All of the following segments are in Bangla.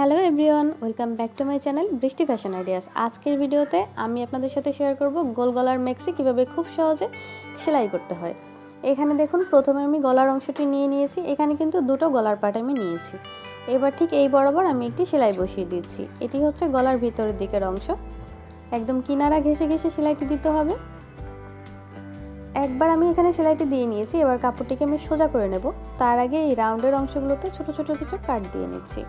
Hello everyone, welcome back to my channel বৃষ্টি ফ্যাশন আইডিয়াস। আজকের ভিডিওতে আমি আপনাদের সাথে শেয়ার করব গোল গলার মেক্সি কীভাবে খুব সহজে সেলাই করতে হয়। এখানে দেখুন, প্রথমে আমি গলার অংশটি নিয়ে নিয়েছি। এখানে কিন্তু দুটো গলার পার্ট আমি নিয়েছি। এবার ঠিক এই বরাবর আমি একটি সেলাই বসিয়ে দিচ্ছি। এটি হচ্ছে গলার ভিতরের দিকের অংশ। একদম কিনারা ঘেঁষে ঘেঁষে সেলাইটি দিতে হবে। একবার আমি এখানে সেলাইটি দিয়ে নিয়েছি। এবার কাপড়টিকে আমি সোজা করে নেব। তার আগে এই রাউন্ডের অংশগুলোতে ছোট ছোট কিছু কাট দিয়ে নিচ্ছি।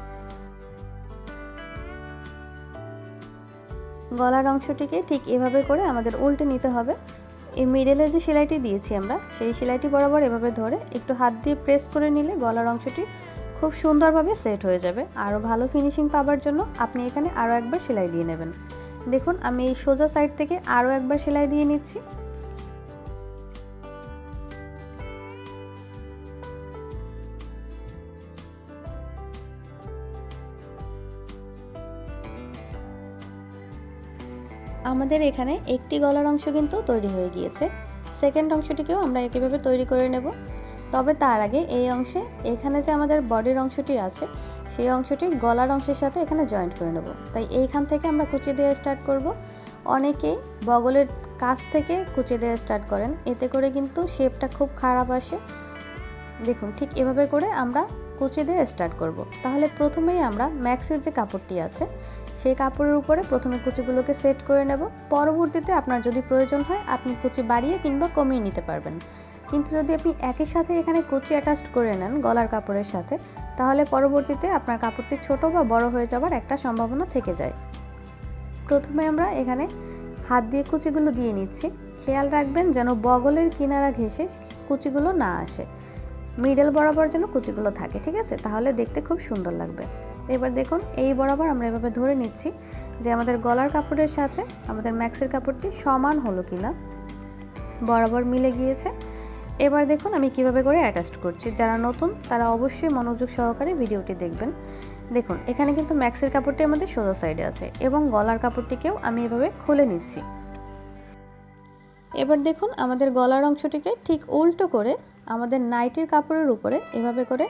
গলার অংশটিকে ঠিক এভাবে করে আমাদের উল্টে নিতে হবে। এই মিডলে যে সেলাইটি দিয়েছি আমরা, সেই সেলাইটি বরাবর এভাবে ধরে একটু হাত দিয়ে প্রেস করে নিলে গলার অংশটি খুব সুন্দরভাবে সেট হয়ে যাবে। আরও ভালো ফিনিশিং পাওয়ার জন্য আপনি এখানে আরও একবার সেলাই দিয়ে নেবেন। দেখুন, আমি এই সোজা সাইড থেকে আরও একবার সেলাই দিয়ে নিচ্ছি। আমাদের এখানে একটি গলার অংশ কিন্তু তৈরি হয়ে গিয়েছে। সেকেন্ড অংশটিকেও আমরা একইভাবে তৈরি করে নেব। তবে তার আগে এই অংশে এখানে যে আমাদের বডির অংশটি আছে, সেই অংশটি গলার অংশের সাথে এখানে জয়েন্ট করে নেব। তাই এইখান থেকে আমরা কুচি দিয়ে স্টার্ট করব। অনেকেই বগলের কাছ থেকে কুচি দিয়ে স্টার্ট করেন, এতে করে কিন্তু শেপটা খুব খারাপ আসে। দেখুন, ঠিক এভাবে করে আমরা কুচি দিয়ে স্টার্ট করব। তাহলে প্রথমেই আমরা ম্যাক্সির যে কাপড়টি আছে, সেই কাপড়ের উপরে প্রথমে কুচিগুলোকে সেট করে নেব। পরবর্তীতে আপনার যদি প্রয়োজন হয় আপনি কুচি বাড়িয়ে কিংবা কমিয়ে নিতে পারবেন। কিন্তু যদি আপনি একই সাথে এখানে কুচি অ্যাটাচ করে নেন গলার কাপড়ের সাথে, তাহলে পরবর্তীতে আপনার কাপড়টি ছোট বা বড় হয়ে যাওয়ার একটা সম্ভাবনা থেকে যায়। প্রথমে আমরা এখানে হাত দিয়ে কুচিগুলো দিয়ে নিচ্ছি। খেয়াল রাখবেন যেন বগলের কিনারা ঘেঁষে কুচিগুলো না আসে, মিডল বরাবর যেন কুচিগুলো থাকে, ঠিক আছে? তাহলে দেখতে খুব সুন্দর লাগবে। এবার দেখুন, এই বরাবর আমরা এভাবে ধরে নিচ্ছি যে আমাদের গলার কাপড়ের সাথে আমাদের ম্যাক্সের কাপড়টি সমান হলো কিনা, বরাবর মিলে গিয়েছে। এবার দেখুন আমি কিভাবে করে অ্যাটাচ করছি। যারা নতুন তারা অবশ্যই মনোযোগ সহকারে ভিডিওটি দেখবেন। দেখুন, এখানে কিন্তু ম্যাক্সের কাপড়টি আমাদের সোজা সাইডে আছে এবং গলার কাপড়টিকেও আমি এভাবে খুলে নিচ্ছি। এবার দেখুন, আমাদের গলার অংশটিকে ঠিক উল্টো করে আমাদের নাইটির কাপড়ের উপরে এভাবে করে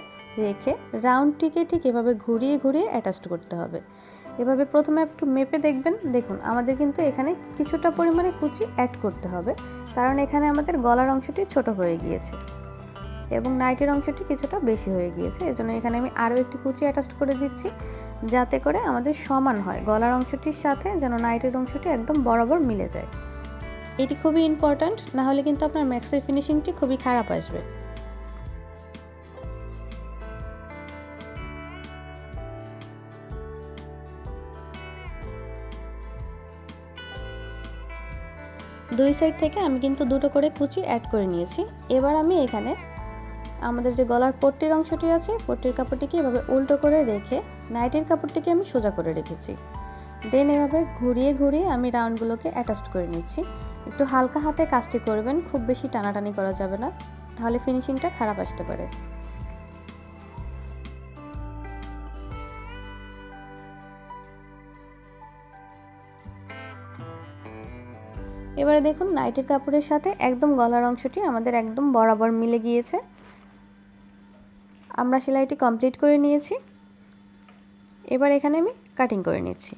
রেখে রাউন্ডটিকে ঠিক এভাবে ঘুরিয়ে ঘুরিয়ে অ্যাটাচ করতে হবে। এভাবে প্রথমে একটু মেপে দেখবেন। দেখুন, আমাদের কিন্তু এখানে কিছুটা পরিমাণে কুচি অ্যাড করতে হবে, কারণ এখানে আমাদের গলার অংশটি ছোট হয়ে গিয়েছে এবং নাইটির অংশটি কিছুটা বেশি হয়ে গিয়েছে। এজন্য এখানে আমি আরও একটি কুচি অ্যাটাচ করে দিচ্ছি, যাতে করে আমাদের সমান হয়। গলার অংশটির সাথে যেন নাইটির অংশটি একদম বরাবর মিলে যায়। এটি খুবই ইম্পর্ট্যান্ট, না হলে কিন্তু আপনার ম্যাক্সের ফিনিশিংটি খুবই খারাপ আসবে। দুই সাইড থেকে আমি কিন্তু দুটো করে কুচি অ্যাড করে নিয়েছি। এবার আমি এখানে আমাদের যে গলার পট্টির অংশটি আছে, পট্টির কাপড়টিকে এভাবে উল্টো করে রেখে নাইটির কাপড়টিকে আমি সোজা করে রেখেছি। দেন এভাবে ঘুরিয়ে ঘুরিয়ে আমি রাউন্ডগুলোকে অ্যাটাচ করে নিচ্ছি। একটু হালকা হাতে কাজটি করবেন, খুব বেশি টানাটানি করা যাবে না, তাহলে ফিনিশিংটা খারাপ আসতে পারে। এবারে দেখুন, নাইটির কাপড়ের সাথে একদম গলার অংশটি আমাদের একদম বরাবর মিলে গিয়েছে। আমরা সেলাইটি কমপ্লিট করে নিয়েছি। এবার এখানে আমি কাটিং করে নিচ্ছি।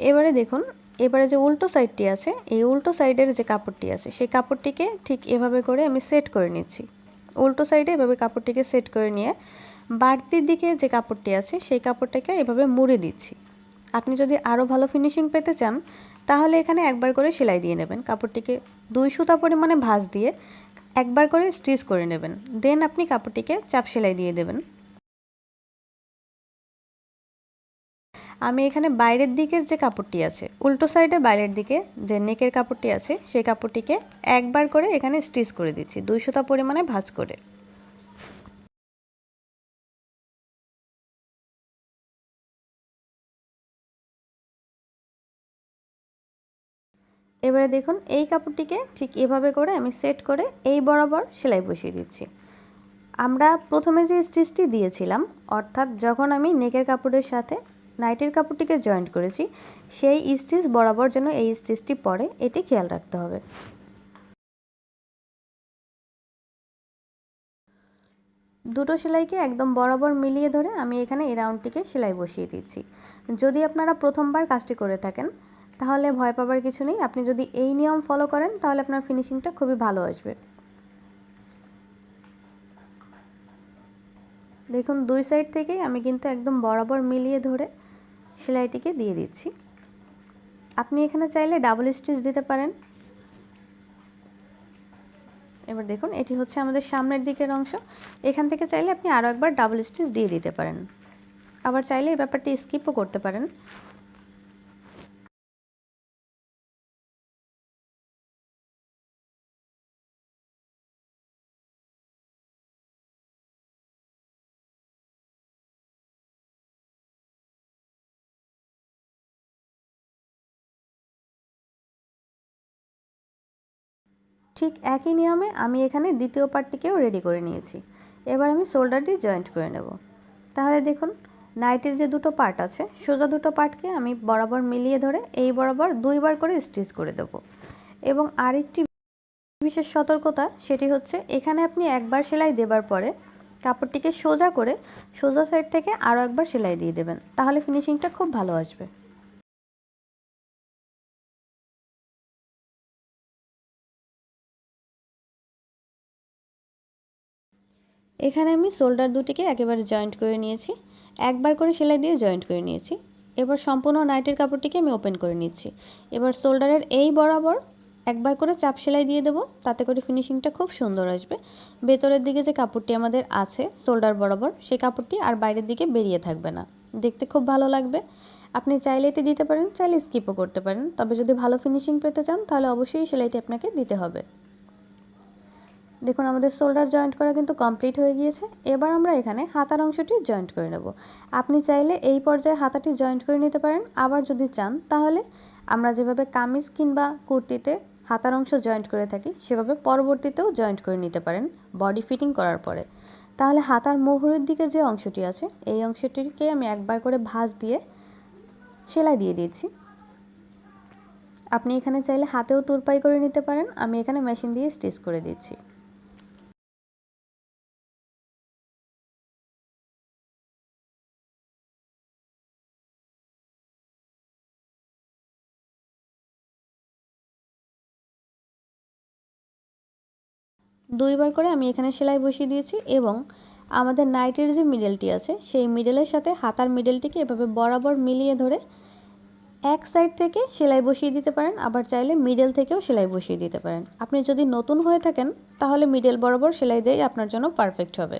এবারে দেখুন, এবারে যে উল্টো সাইডটি আছে, এই উল্টো সাইডের যে কাপড়টি আছে, সেই কাপড়টিকে ঠিক এভাবে করে আমি সেট করে নিচ্ছি। উল্টো সাইডে এভাবে কাপড়টিকে সেট করে নিয়ে বাড়তির দিকে যে কাপড়টি আছে, সেই কাপড়টাকে এভাবে মুড়ে দিচ্ছি। আপনি যদি আরও ভালো ফিনিশিং পেতে চান, তাহলে এখানে একবার করে সেলাই দিয়ে নেবেন। কাপড়টিকে 2 সুতা পরিমাণে ভাঁজ দিয়ে একবার করে স্টিচ করে নেবেন। দেন আপনি কাপড়টিকে চাপ সেলাই দিয়ে দেবেন। আমি এখানে বাইরের দিকের যে কাপড়টি আছে, উল্টো সাইডে বাইরের দিকে যে নেকের কাপড়টি আছে, সেই কাপড়টিকে একবার করে এখানে স্টিচ করে দিচ্ছি 2 সুতা পরিমাণে ভাঁজ করে। এবারে দেখুন, এই কাপড়টিকে ঠিক এভাবে করে আমি সেট করে এই বরাবর সেলাই বসিয়ে দিচ্ছি। আমরা প্রথমে যে স্টিচটি দিয়েছিলাম, অর্থাৎ যখন আমি নেকের কাপড়ের সাথে নাইটির কাপড়টিকে জয়েন্ট করেছি, সেই স্টিচ বরাবর যেন এই স্টিচটি পড়ে, এটি খেয়াল রাখতে হবে। দুটো সেলাইকে একদম বরাবর মিলিয়ে ধরে আমি এখানে এই রাউন্ডটিকে সেলাই বসিয়ে দিচ্ছি। যদি আপনারা প্রথমবার কাজটি করে থাকেন তাহলে ভয় পাবার কিছু নেই। আপনি যদি এই নিয়ম ফলো করেন তাহলে আপনার ফিনিশিংটা খুবই ভালো আসবে। দেখুন দুই সাইড থেকেই আমি কিন্তু একদম বরাবর মিলিয়ে ধরে সেলাইটিকে দিয়ে দিচ্ছি। আপনি এখানে চাইলে ডাবল স্টিচ দিতে পারেন। এবার দেখুন এটি হচ্ছে আমাদের সামনের দিকের অংশ। এখান থেকে চাইলে আপনি আরও একবার ডাবল স্টিচ দিয়ে দিতে পারেন, আবার চাইলে এই ব্যাপারটি স্কিপও করতে পারেন। ঠিক একই নিয়মে আমি এখানে দ্বিতীয় পার্টটিকেও রেডি করে নিয়েছি। এবার আমি শোল্ডারটি জয়েন্ট করে নেব। তাহলে দেখুন নাইটির যে দুটো পার্ট আছে, সোজা দুটো পার্টকে আমি বরাবর মিলিয়ে ধরে এই বরাবর দুইবার করে স্টিচ করে দেব। এবং আরেকটি বিশেষ সতর্কতা, সেটি হচ্ছে এখানে আপনি একবার সেলাই দেবার পরে কাপড়টিকে সোজা করে সোজা সাইড থেকে আরও একবার সেলাই দিয়ে দেবেন, তাহলে ফিনিশিংটা খুব ভালো আসবে। এখানে আমি শোল্ডার দুটিকে একেবারে জয়েন্ট করে নিয়েছি, একবার করে সেলাই দিয়ে জয়েন্ট করে নিয়েছি। এবার সম্পূর্ণ নাইটের কাপড়টিকে আমি ওপেন করে নিচ্ছি। এবার শোল্ডারের এই বরাবর একবার করে চাপ সেলাই দিয়ে দেবো, তাতে করে ফিনিশিংটা খুব সুন্দর আসবে। ভেতরের দিকে যে কাপড়টি আমাদের আছে শোল্ডার বরাবর, সেই কাপড়টি আর বাইরের দিকে বেরিয়ে থাকবে না, দেখতে খুব ভালো লাগবে। আপনি চাইলে এটি দিতে পারেন, চাইলে স্কিপও করতে পারেন, তবে যদি ভালো ফিনিশিং পেতে চান তাহলে অবশ্যই সেলাইটি আপনাকে দিতে হবে। দেখুন আমাদের শোল্ডার জয়েন্ট করা কিন্তু কমপ্লিট হয়ে গিয়েছে। এবার আমরা এখানে হাতার অংশটি জয়েন্ট করে নেব। আপনি চাইলে এই পর্যায়ে হাতাটি জয়েন্ট করে নিতে পারেন, আবার যদি চান তাহলে আমরা যেভাবে কামিজ কিংবা কুর্তিতে হাতার অংশ জয়েন্ট করে থাকি সেভাবে পরবর্তীতেও জয়েন্ট করে নিতে পারেন বডি ফিটিং করার পরে। তাহলে হাতার মোহরের দিকে যে অংশটি আছে এই অংশটিকে আমি একবার করে ভাঁজ দিয়ে সেলাই দিয়ে দিয়েছি। আপনি এখানে চাইলে হাতেও তুরপাই করে নিতে পারেন, আমি এখানে মেশিন দিয়ে স্টিচ করে দিচ্ছি। দুইবার করে আমি এখানে সেলাই বসিয়ে দিয়েছি এবং আমাদের নাইটের যে মিডলটি আছে সেই মিডলের সাথে হাতার মিডলটিকে এভাবে বরাবর মিলিয়ে ধরে এক সাইড থেকে সেলাই বসিয়ে দিতে পারেন, আবার চাইলে মিডল থেকেও সেলাই বসিয়ে দিতে পারেন। আপনি যদি নতুন হয়ে থাকেন তাহলে মিডল বরাবর সেলাই দিয়ে আপনার জন্য পারফেক্ট হবে,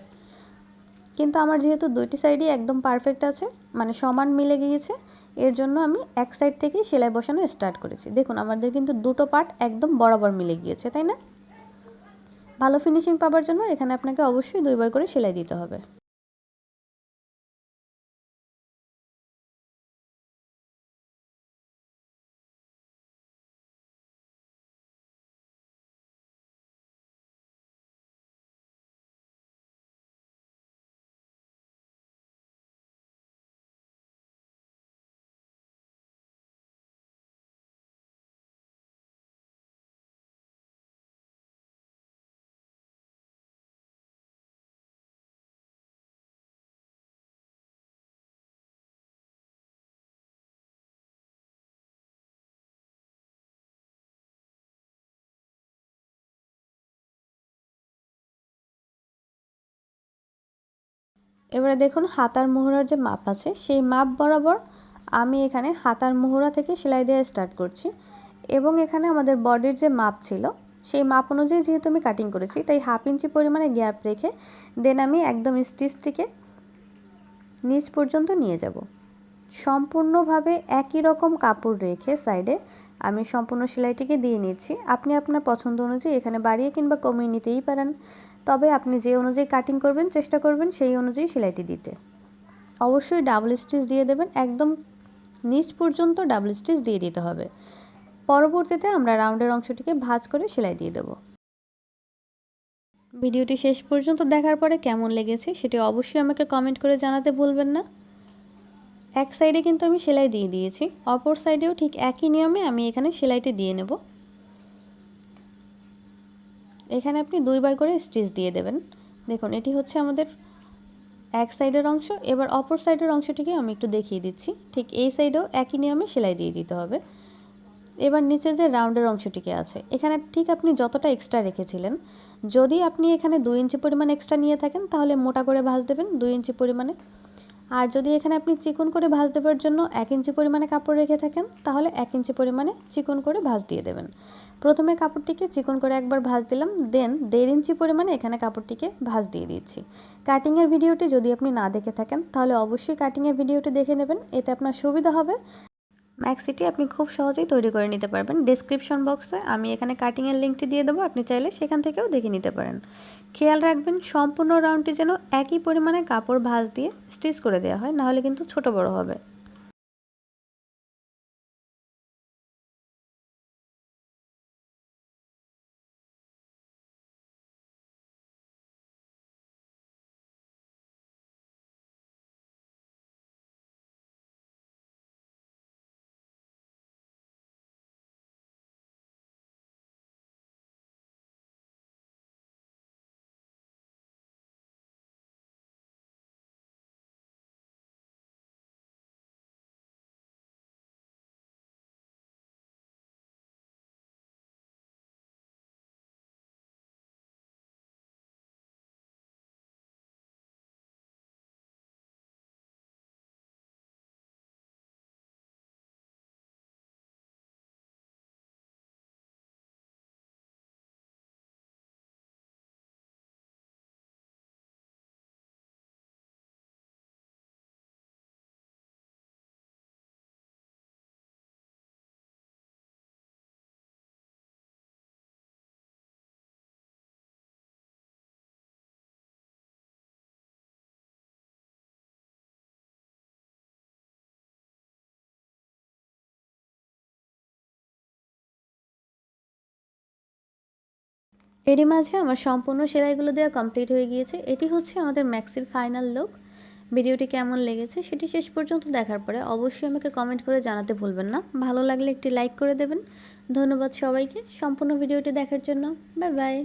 কিন্তু আমার যেহেতু দুইটি সাইডই একদম পারফেক্ট আছে, মানে সমান মিলে গিয়েছে, এর জন্য আমি এক সাইড থেকেই সেলাই বসানো স্টার্ট করেছি। দেখুন আমাদের কিন্তু দুটো পার্ট একদম বরাবর মিলে গিয়েছে, তাই না? ভালো ফিনিশিং পাওয়ার জন্য এখানে আপনাকে অবশ্যই দুইবার করে সেলাই দিতে হবে। এবারে দেখুন হাতার মোহরার যে মাপ আছে সেই মাপ বরাবর আমি এখানে হাতার মোহরা থেকে সেলাই দেওয়া স্টার্ট করছি এবং এখানে আমাদের বডির যে মাপ ছিল সেই মাপ অনুযায়ী যেহেতু আমি কাটিং করেছি তাই 1/2 ইঞ্চি পরিমাণে গ্যাপ রেখে দেন আমি একদম স্টিচটিকে নিচ পর্যন্ত নিয়ে যাব। সম্পূর্ণভাবে একই রকম কাপড় রেখে সাইডে আমি সম্পূর্ণ সেলাইটিকে দিয়ে নিচ্ছি। আপনি আপনার পছন্দ অনুযায়ী এখানে বাড়িয়ে কিংবা কমিয়ে নিতেই পারেন, তবে আপনি যে অনুযায়ী কাটিং করবেন চেষ্টা করবেন সেই অনুযায়ী সেলাইটি দিতে। অবশ্যই ডাবল স্টিচ দিয়ে দেবেন, একদম নিচ পর্যন্ত ডাবল স্টিচ দিয়ে দিতে হবে। পরবর্তীতে আমরা রাউন্ডের অংশটিকে ভাঁজ করে সেলাই দিয়ে দেব। ভিডিওটি শেষ পর্যন্ত দেখার পরে কেমন লেগেছে সেটি অবশ্যই আমাকে কমেন্ট করে জানাতে ভুলবেন না। এক সাইডে কিন্তু আমি সেলাই দিয়ে দিয়েছি, অপর সাইডেও ঠিক একই নিয়মে আমি এখানে সেলাইটি দিয়ে নেব। এখানে আপনি দুইবার করে স্টিচ দিয়ে দেবেন। দেখুন এটি হচ্ছে আমাদের এক সাইডের অংশ। এবার অপর সাইডের অংশটিকে আমি একটু দেখিয়ে দিচ্ছি। ঠিক এই সাইডেও একই নিয়মে সেলাই দিয়ে দিতে হবে। এবার নিচে যে রাউন্ডের অংশটিকে আছে, এখানে ঠিক আপনি যতটা এক্সট্রা রেখেছিলেন, যদি আপনি এখানে 2 ইঞ্চি পরিমাণ এক্সট্রা নিয়ে থাকেন তাহলে মোটা করে ভাঁজ দেবেন 2 ইঞ্চি পরিমাণে। আর যদি এখানে আপনি চিকন করে ভাঁজ দেওয়ার জন্য 1 ইঞ্চি পরিমাণে কাপড় রেখে থাকেন তাহলে 1 ইঞ্চি পরিমাণে চিকন করে ভাঁজ দিয়ে দেবেন। প্রথমে কাপড়টিকে চিকন করে একবার ভাঁজ দিলাম, দেন 1.5 ইঞ্চি পরিমাণে এখানে কাপড়টিকে ভাঁজ দিয়ে দিচ্ছি। কাটিংয়ের ভিডিওটি যদি আপনি না দেখে থাকেন তাহলে অবশ্যই কাটিংয়ের ভিডিওটি দেখে নেবেন, এতে আপনার সুবিধা হবে। ম্যাক্সিটি আপনি খুব সহজেই তৈরি করে নিতে পারবেন। ডেসক্রিপশন বক্সে আমি এখানে কাটিংয়ের লিঙ্কটি দিয়ে দেবো, আপনি চাইলে সেখান থেকেও দেখে নিতে পারেন। খেয়াল রাখবেন সম্পূর্ণ রাউন্ডটি যেন একই পরিমাণে কাপড় ভাঁজ দিয়ে স্টিচ করে দেওয়া হয়, নাহলে কিন্তু ছোট বড় হবে। এরই মাঝে আমার সম্পূর্ণ সেলাইগুলো দেওয়া কমপ্লিট হয়ে গিয়েছে। এটি হচ্ছে আমাদের ম্যাক্সির ফাইনাল লুক। ভিডিওটি কেমন লেগেছে সেটি শেষ পর্যন্ত দেখার পরে অবশ্যই আমাকে কমেন্ট করে জানাতে ভুলবেন না। ভালো লাগলে একটি লাইক করে দেবেন। ধন্যবাদ সবাইকে সম্পূর্ণ ভিডিওটি দেখার জন্য। Bye bye.